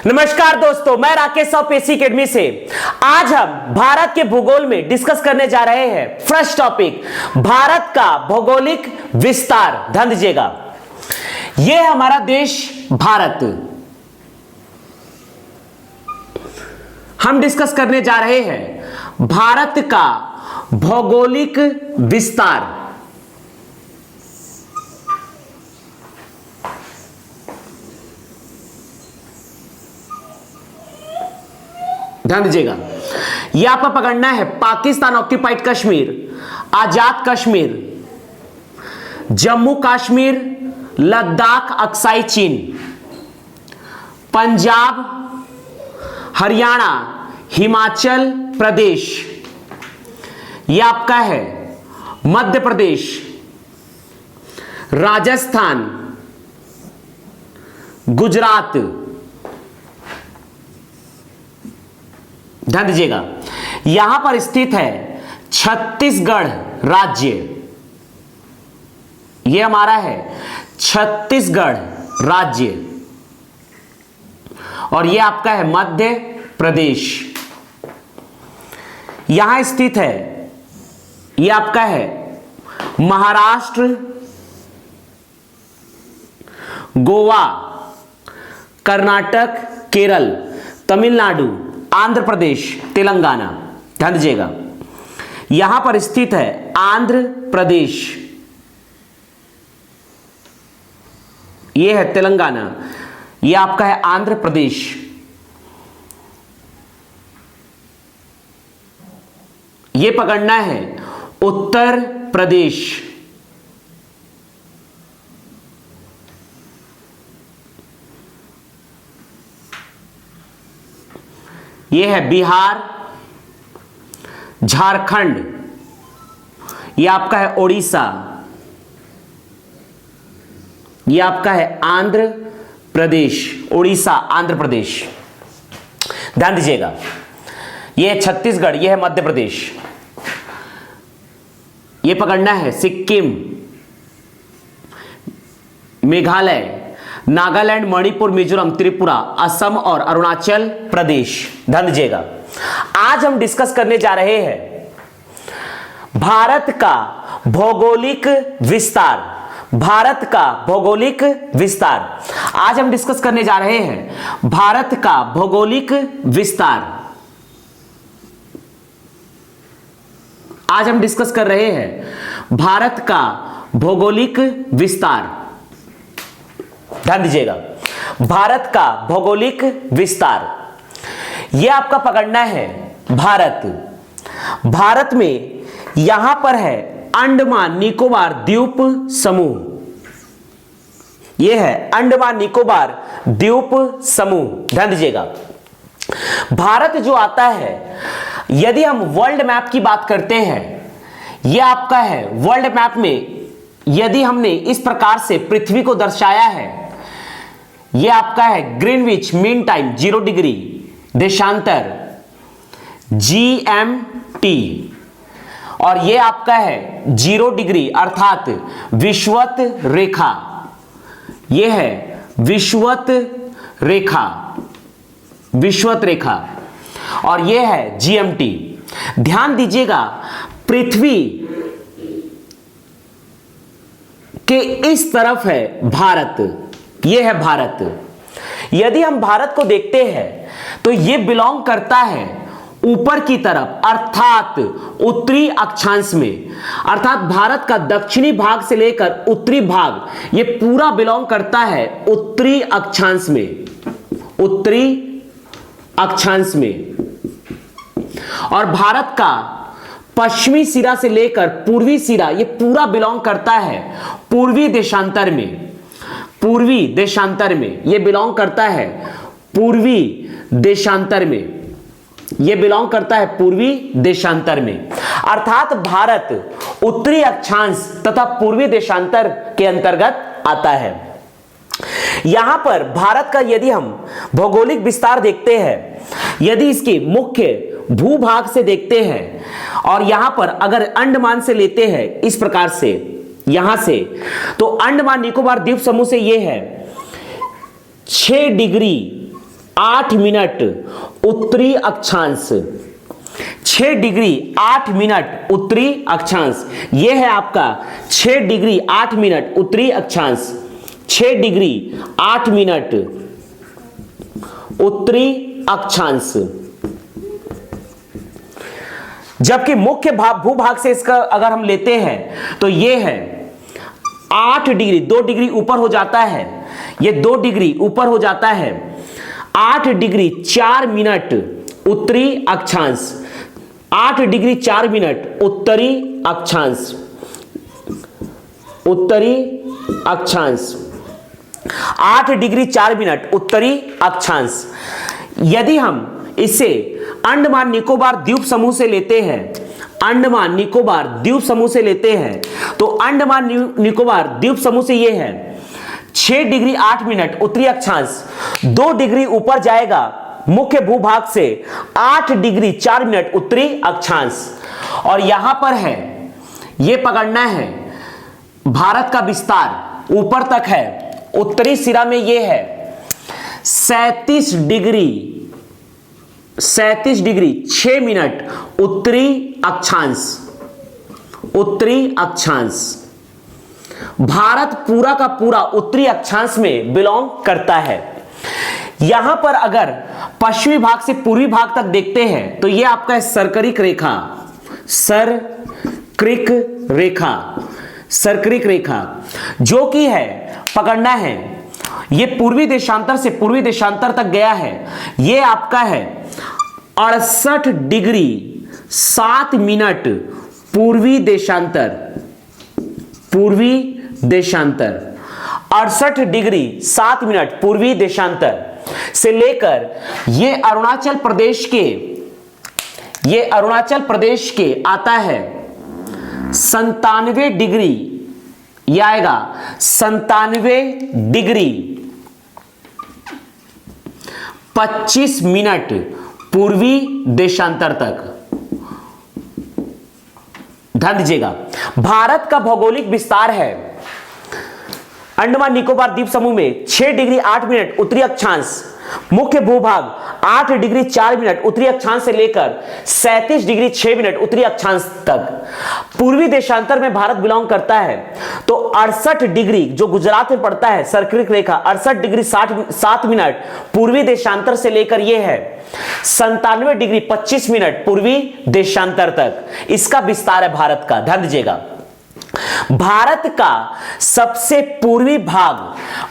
नमस्कार दोस्तों, मैं राकेश ऑफ एसी अकेडमी से। आज हम भारत के भूगोल में डिस्कस करने जा रहे हैं। फर्स्ट टॉपिक, भारत का भौगोलिक विस्तार। ध्यान दीजिएगा, यह हमारा देश भारत। हम डिस्कस करने जा रहे हैं भारत का भौगोलिक विस्तार। ध्यान दीजिएगा, यह आपका पकड़ना है पाकिस्तान ऑक्यूपाइड कश्मीर, आजाद कश्मीर, जम्मू कश्मीर, लद्दाख अक्साई चीन, पंजाब, हरियाणा, हिमाचल प्रदेश, यह आपका है मध्य प्रदेश, राजस्थान, गुजरात। ध्यान दीजिएगा, यहां पर स्थित है छत्तीसगढ़ राज्य। यह हमारा है छत्तीसगढ़ राज्य, और यह आपका है मध्य प्रदेश। यहां स्थित है, यह आपका है महाराष्ट्र, गोवा, कर्नाटक, केरल, तमिलनाडु, आंध्र प्रदेश, तेलंगाना। ध्यान दीजिएगा, यहां पर स्थित है आंध्र प्रदेश, यह है तेलंगाना, यह आपका है आंध्र प्रदेश। यह पकड़ना है उत्तर प्रदेश, यह है बिहार, झारखंड, यह आपका है ओडिशा, यह आपका है आंध्र प्रदेश। ओडिशा, आंध्र प्रदेश। ध्यान दीजिएगा, यह है छत्तीसगढ़, यह है मध्य प्रदेश। यह पकड़ना है सिक्किम, मेघालय, नागालैंड, मणिपुर, मिजोरम, त्रिपुरा, असम और अरुणाचल प्रदेश। ध्यान दीजिएगा, आज हम डिस्कस करने जा रहे हैं भारत का भौगोलिक विस्तार। भारत का भौगोलिक विस्तार आज हम डिस्कस करने जा रहे हैं भारत का भौगोलिक विस्तार। आज हम डिस्कस कर रहे हैं भारत का भौगोलिक विस्तार। ध्यान दीजिएगा, भारत का भौगोलिक विस्तार, यह आपका पकड़ना है भारत। भारत में यहां पर है अंडमान निकोबार द्वीप समूह, यह है अंडमान निकोबार द्वीप समूह। ध्यान दीजिएगा, भारत जो आता है, यदि हम वर्ल्ड मैप की बात करते हैं, यह आपका है वर्ल्ड मैप में यदि हमने इस प्रकार से पृथ्वी को दर्शाया है, यह आपका है ग्रीनविच मीन टाइम 0 डिग्री, देशांतर GMT, और यह आपका है 0 डिग्री अर्थात विषुवत रेखा। यह है विषुवत रेखा, विषुवत रेखा, और यह है GMT। ध्यान दीजिएगा, पृथ्वी के इस तरफ है भारत, यह है भारत। यदि हम भारत को देखते हैं तो यह बिलोंग करता है ऊपर की तरफ, अर्थात उत्तरी अक्षांश में। अर्थात भारत का दक्षिणी भाग से लेकर उत्तरी भाग यह पूरा बिलोंग करता है उत्तरी अक्षांश में, उत्तरी अक्षांश में। और भारत का पश्चिमी सिरा से लेकर पूर्वी सिरा यह पूरा बिलोंग करता है पूर्वी देशांतर में, पूर्वी देशांतर में। यह बिलोंग करता है पूर्वी देशांतर में, यह बिलोंग करता है पूर्वी देशांतर में। अर्थात भारत उत्तरी अक्षांश तथा पूर्वी देशांतर के अंतर्गत आता है। यहां पर भारत का यदि हम भौगोलिक विस्तार देखते हैं, यदि इसके मुख्य भूभाग से देखते हैं, और यहां पर अगर अंडमान से लेते हैं इस प्रकार से, यहां से, तो अंडमान निकोबार द्वीप समूह से यह है 6 डिग्री 8 मिनट उत्तरी अक्षांश, 6 डिग्री 8 मिनट उत्तरी अक्षांश। यह है आपका 6 डिग्री 8 मिनट उत्तरी अक्षांश, 6 डिग्री 8 मिनट उत्तरी अक्षांश। जबकि मुख्य भूभाग से इसका अगर हम लेते हैं तो यह है 8 डिग्री, 2 डिग्री ऊपर हो जाता है, यह 2 डिग्री ऊपर हो जाता है, 8 डिग्री 4 मिनट उत्तरी अक्षांश, 8 डिग्री 4 मिनट उत्तरी अक्षांश, उत्तरी अक्षांश, 8 डिग्री 4 मिनट उत्तरी अक्षांश। यदि हम इसे अंडमान निकोबार द्वीप समूह से लेते हैं, अंडमान निकोबार द्वीप समूह से लेते हैं, तो अंडमान निकोबार द्वीप समूह से यह है 6 डिग्री 8 मिनट उत्तरी अक्षांश, 2 डिग्री ऊपर जाएगा मुख्य भूभाग से 8 डिग्री 4 मिनट उत्तरी अक्षांश। और यहां पर है, यह पकड़ना है भारत का विस्तार ऊपर तक है, उत्तरी सिरा में यह है 37 डिग्री 6 मिनट उत्तरी अक्षांश, उत्तरी अक्षांश। भारत पूरा का पूरा उत्तरी अक्षांश में बिलोंग करता है। यहां पर अगर पश्चिमी भाग से पूर्वी भाग तक देखते हैं तो यह आपका सरकरिक रेखा, सरकरिक रेखा, सरकरिक रेखा जो कि है पकड़ना है, यह पूर्वी देशांतर से पूर्वी देशांतर तक गया है। यह आपका है 68 डिग्री 7 मिनट पूर्वी देशांतर, पूर्वी देशांतर, 68 डिग्री 7 मिनट पूर्वी देशांतर से लेकर ये अरुणाचल प्रदेश के आता है 97 डिग्री, यह आएगा 97 डिग्री 25 मिनट पूर्वी देशांतर तक। ध्यान दीजिएगा, भारत का भौगोलिक विस्तार है अंडमान निकोबार द्वीप समूह में 6 डिग्री 8 मिनट उत्तरी अक्षांश, मुख्य भूभाग 8 डिग्री 4 मिनट उत्तरी अक्षांश से लेकर 37 डिग्री 6 मिनट उत्तरी अक्षांश तक। पूर्वी देशांतर में भारत बिलोंग करता है तो 68 डिग्री जो गुजरात में पड़ता है, सर्करिक रेखा 68 डिग्री 7 मिनट पूर्वी देशांतर से लेकर यह है 97 डिग्री 25 मिनट पूर्वी देशांतर तक। इसका विस्तार है भारत का। ध्यान दीजिएगा, भारत का सबसे पूर्वी भाग,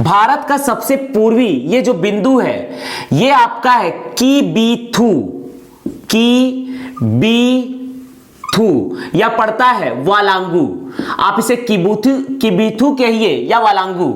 भारत का सबसे पूर्वी ये जो बिंदु है ये आपका है किबीथू, किबीथू या पड़ता है वालांगू। आप इसे किबीथू कहिए या वालांगू।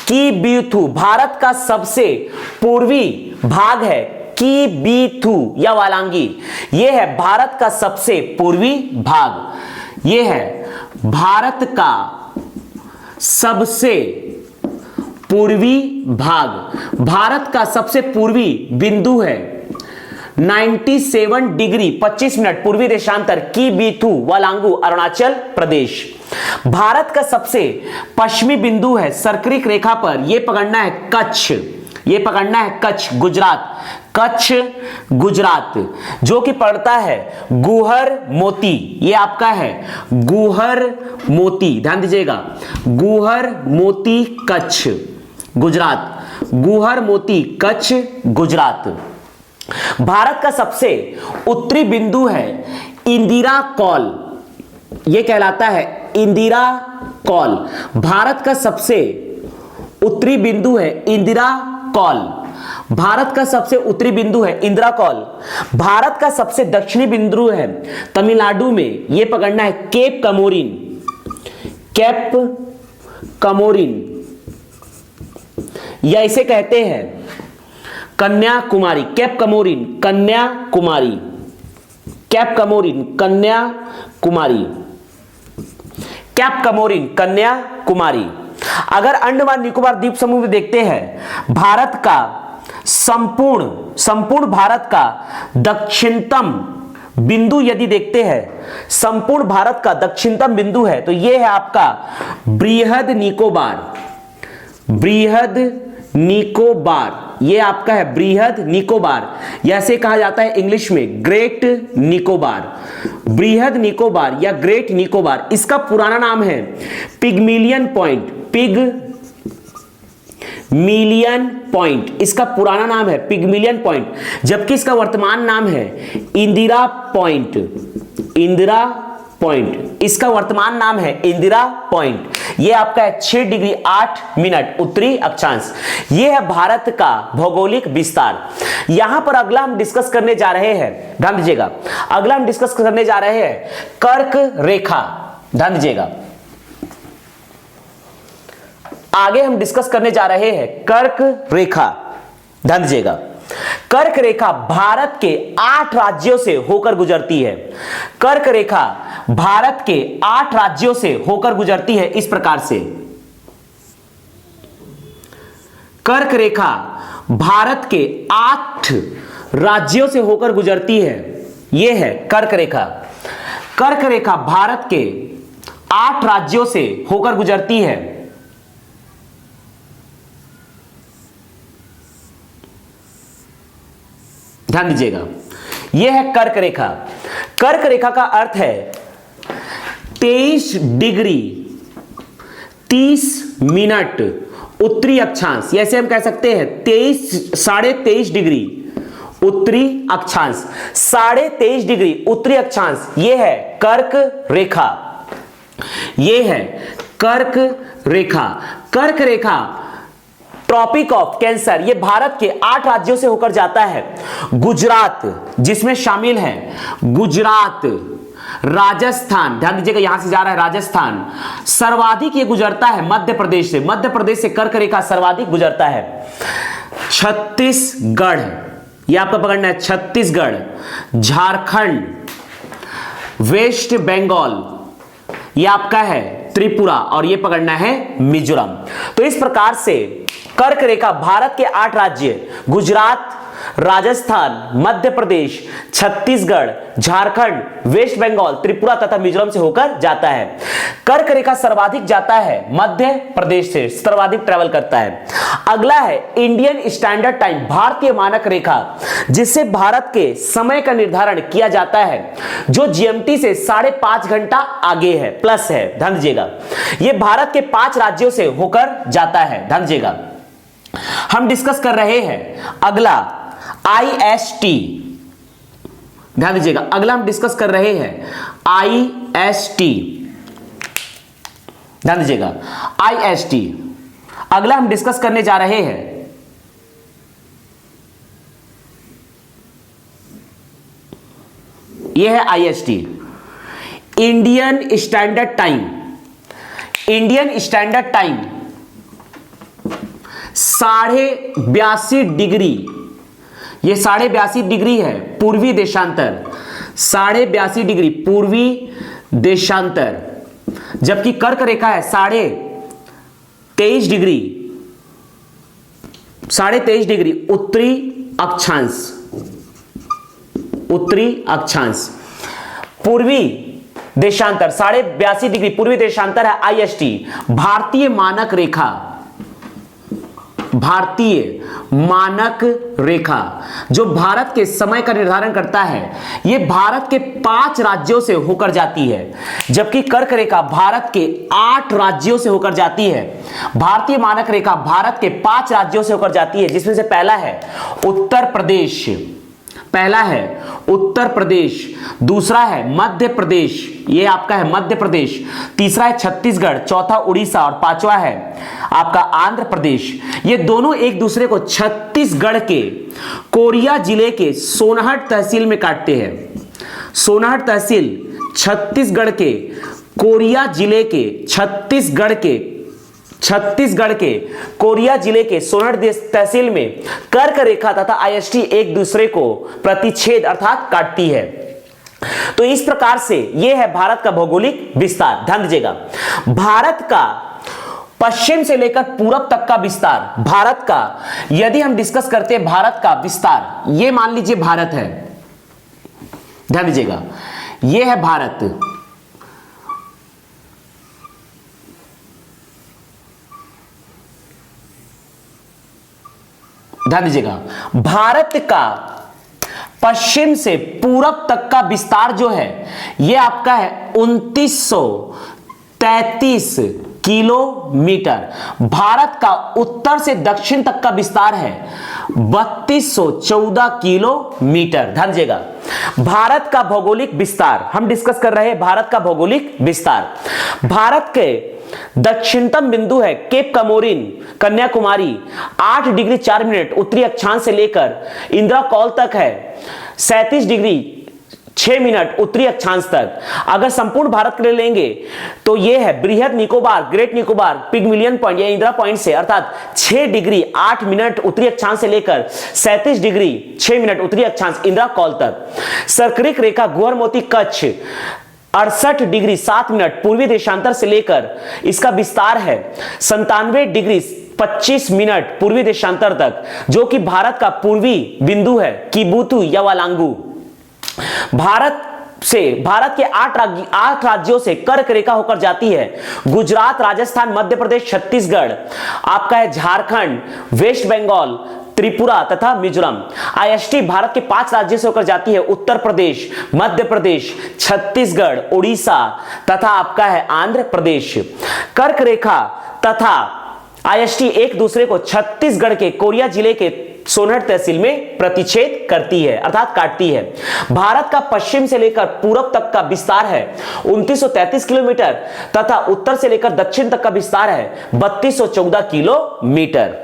किबीथू भारत का सबसे पूर्वी भाग है, किबीथू या वालांगी। यह है भारत का सबसे पूर्वी भाग, यह है भारत का सबसे पूर्वी भाग। भारत का सबसे पूर्वी बिंदु है 97 डिग्री 25 मिनट पूर्वी देशांतर, किबीथू वालांगू अरुणाचल प्रदेश। भारत का सबसे पश्चिमी बिंदु है सर्करिक रेखा पर, यह पकड़ना है कच्छ, यह पकड़ना है कच्छ गुजरात, कच्छ गुजरात जो कि पड़ता है गुहर मोती। यह आपका है गुहर मोती, ध्यान दीजिएगा, गुहर मोती कच्छ गुजरात, गुहर मोती कच्छ गुजरात। भारत का सबसे उत्तरी बिंदु है इंदिरा कॉल, यह कहलाता है इंदिरा कॉल। भारत का सबसे उत्तरी बिंदु है इंदिरा कॉल, भारत का सबसे उत्तरी बिंदु है इंदिरा कॉल। भारत का सबसे दक्षिणी बिंदु है तमिलनाडु में, यह पकड़ना है केप कमोरिन, केप कमोरिन या इसे कहते हैं Kanyakumari, Cape Comorin Kanyakumari, Cape Comorin Kanyakumari, Cape Comorin Kanyakumari. अगर अंडमान निकोबार द्वीप समूह में देखते हैं, भारत का संपूर्ण भारत का दक्षिणतम बिंदु यदि देखते हैं, संपूर्ण भारत का दक्षिणतम बिंदु है तो यह है आपका बृहद निकोबार, बृहद निकोबार ये आपका है बृहद निकोबार, ऐसे कहा जाता है इंग्लिश में ग्रेट निकोबार, बृहद निकोबार या ग्रेट निकोबार। इसका पुराना नाम है पिगमिलियन पॉइंट, पिगमिलियन पॉइंट इसका पुराना नाम है पिगमिलियन पॉइंट, जबकि इसका वर्तमान नाम है इंदिरा पॉइंट, इंदिरा पॉइंट इसका वर्तमान नाम है इंदिरा पॉइंट। यह आपका है 6 डिग्री 8 मिनट उत्तरी अक्षांश। यह है भारत का भौगोलिक विस्तार। यहां पर अगला हम डिस्कस करने जा रहे हैं, ध्यान दीजिएगा, अगला हम डिस्कस करने जा रहे हैं कर्क रेखा, ध्यान दीजिएगा, आगे हम डिस्कस करने जा रहे हैं कर्क रेखा, ध्यान दीजिएगा। कर्क रेखा भारत के 8 राज्यों से होकर गुजरती है। कर्क रेखा भारत के 8 राज्यों से होकर गुजरती है इस प्रकार से। कर्क रेखा भारत के 8 राज्यों से होकर गुजरती है, यह है कर्क रेखा। कर्क रेखा भारत के 8 राज्यों से होकर गुजरती है। ध्यान दीजिएगा, यह है कर्क रेखा। कर्क रेखा का अर्थ है 23 डिग्री 30 मिनट उत्तरी अक्षांश, ऐसे हम कह सकते हैं 23.5 डिग्री उत्तरी अक्षांश, 23.5 डिग्री उत्तरी अक्षांश, यह है कर्क रेखा, यह है कर्क रेखा। कर्क रेखा ट्रॉपिक ऑफ कैंसर, यह भारत के 8 राज्यों से होकर जाता है। गुजरात जिसमें शामिल है गुजरात, राजस्थान, ध्यान दीजिएगा यहां से जा रहा है राजस्थान, सर्वाधिक ये गुजरता है मध्य प्रदेश से, मध्य प्रदेश से कर्क रेखा सर्वाधिक गुजरता है। छत्तीसगढ़, ये आपका पकड़ना है, छत्तीसगढ़, झारखंड, वेस्ट बंगाल, ये आपका है त्रिपुरा, और ये पकड़ना है मिजोरम। तो इस प्रकार से कर्क रेखा भारत के 8 राज्य गुजरात, राजस्थान, मध्य प्रदेश, छत्तीसगढ़, झारखंड, वेस्ट बंगाल, त्रिपुरा तथा मिजोरम से होकर जाता है। कर्क रेखा सर्वाधिक जाता है मध्य प्रदेश से, सर्वाधिक ट्रैवल करता है। अगला है इंडियन स्टैंडर्ड टाइम, भारतीय मानक रेखा, जिससे भारत के समय का निर्धारण किया जाता है, जो जीएमटी से 5.5 घंटा आगे है, प्लस है, ध्यान दीजिएगा। यह भारत के 5 राज्यों से होकर जाता है, ध्यान दीजिएगा। हम डिस्कस कर रहे हैं अगला IST, ध्यान दीजिएगा, अगला हम डिस्कस कर रहे हैं IST, ध्यान दीजिएगा IST, अगला हम डिस्कस करने जा रहे हैं यह है IST, Indian standard time. Indian standard time 82.5 degree, ये 82.5 डिग्री है पूर्वी देशांतर, 82.5 डिग्री पूर्वी देशांतर, जबकि कर्क रेखा है 23.5 डिग्री, 23.5 डिग्री उत्तरी अक्षांश, उत्तरी अक्षांश, पूर्वी देशांतर 82.5 डिग्री पूर्वी देशांतर है IST, भारतीय मानक रेखा, भारतीय मानक रेखा, जो भारत के समय का निर्धारण करता है। यह भारत के 5 राज्यों से होकर जाती है, जबकि कर्क रेखा भारत के 8 राज्यों से होकर जाती है। भारतीय मानक रेखा भारत के 5 राज्यों से होकर जाती है, जिसमें से पहला है उत्तर प्रदेश, पहला है उत्तर प्रदेश, दूसरा है मध्य प्रदेश, ये आपका है मध्य प्रदेश, तीसरा है छत्तीसगढ़, चौथा उड़ीसा और पांचवा है आपका आंध्र प्रदेश। ये दोनों एक दूसरे को छत्तीसगढ़ के कोरिया जिले के सोनहट तहसील में काटते हैं। सोनहट तहसील छत्तीसगढ़ के कोरिया जिले के छत्तीसगढ़ के कोरिया जिले के सोनहट तहसील में कर्क रेखा तथा IST एक दूसरे को प्रतिच्छेद अर्थात काटती है। तो इस प्रकार से यह है भारत का भौगोलिक विस्तार। ध्यान दीजिएगा, भारत का पश्चिम से लेकर पूरब तक का विस्तार, भारत का यदि हम डिस्कस करते हैं भारत का विस्तार, यह मान लीजिए भारत है, ध्यान दीजिएगा यह है भारत, ध्यान दीजिएगा, भारत का पश्चिम से पूरब तक का विस्तार जो है यह आपका है 2933 किलोमीटर। भारत का उत्तर से दक्षिण तक का विस्तार है 3214 किलोमीटर। ध्यान दीजिएगा, भारत का भौगोलिक विस्तार हम डिस्कस कर रहे हैं। भारत का भौगोलिक विस्तार, भारत के दक्षिणतम बिंदु है cap Comorin Kanyakumari 8 degree 4 minute उत्तरी अक्षांश से लेकर इंदिरा कौल तक है 37 डिग्री 6 मिनट उत्तरी अक्षांश तक। अगर संपूर्ण भारत के लिए लेंगे तो यह है बृहद निकोबार, ग्रेट निकोबार, पिगमिलियन पॉइंट या इंदिरा पॉइंट से अर्थात 6 डिग्री 8 मिनट उत्तरी अक्षांश से लेकर 37 डिग्री 6 मिनट उत्तरी अक्षांश इंदिरा कौल तक। सर्करिक रेखा गुहरमोती कच्छ 68 डिग्री 7 मिनट पूर्वी देशांतर से लेकर इसका विस्तार है 97 डिग्री 25 मिनट पूर्वी देशांतर तक, जो कि भारत का पूर्वी बिंदु है किबुतु या वालांगू। भारत के 8 राज्यों से कर्क रेखा होकर जाती है गुजरात, राजस्थान, मध्य प्रदेश, छत्तीसगढ़, आपका है झारखंड, वेस्ट बंगाल, त्रिपुरा तथा मिजोरम। आईएसटी भारत के 5 राज्यों से होकर जाती है उत्तर प्रदेश, मध्य प्रदेश, छत्तीसगढ़, उड़ीसा तथा आपका है आंध्र प्रदेश। कर्क रेखा तथा आईएसटी एक दूसरे को छत्तीसगढ़ के कोरिया जिले के सोनहट तहसील में प्रतिच्छेद करती है अर्थात काटती है। भारत का पश्चिम से लेकर पूरब तक का विस्तार है 2933 किलोमीटर तथा उत्तर से लेकर दक्षिण तक का विस्तार है 3214 किलोमीटर।